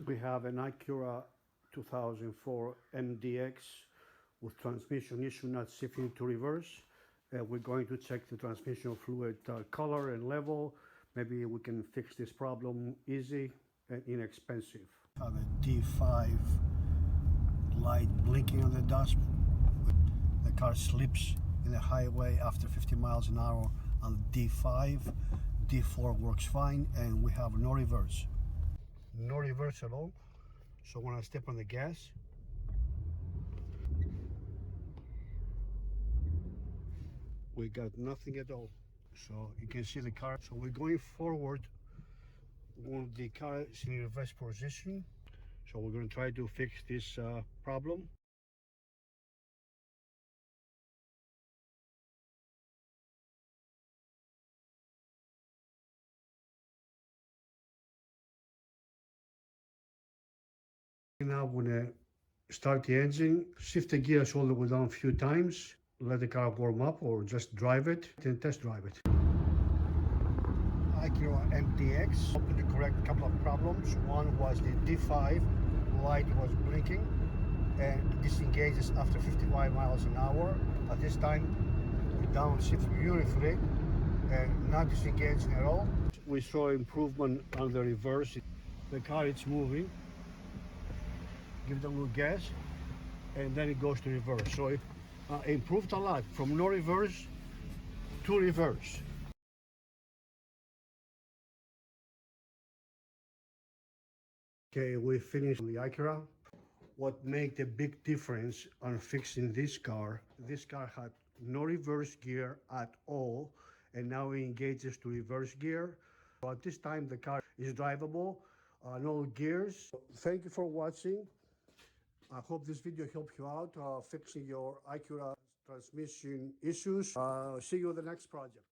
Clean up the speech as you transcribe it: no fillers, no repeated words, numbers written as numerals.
We have an Acura 2004 MDX with transmission issue not shifting to reverse. We're going to check the transmission fluid color and level. Maybe we can fix this problem easy and inexpensive. Have a D5 light blinking on the dust. The car slips in the highway after 50 miles an hour on D5. D4 works fine, and we have no reverse. No reverse at all. So when I step on the gas, we got nothing at all. So you can see the car. So we're going forward when the car is in reverse position. So we're going to try to fix this problem. Now when I start the engine, shift the gears all the way down a few times, let the car warm up or just drive it and test drive it. Acura MDX, hoping to correct a couple of problems. One was the D5 light was blinking and disengages after 55 miles an hour. At this time, we downshift beautifully and not disengaging at all. We saw improvement on the reverse. The car is moving. Give it a little gas, and then it goes to reverse. So it improved a lot from no reverse to reverse. Okay, we finished the Acura. What made a big difference on fixing this car had no reverse gear at all, and now it engages to reverse gear. So at this time, the car is drivable, no gears. Thank you for watching. I hope this video helped you out fixing your Acura transmission issues. See you in the next project.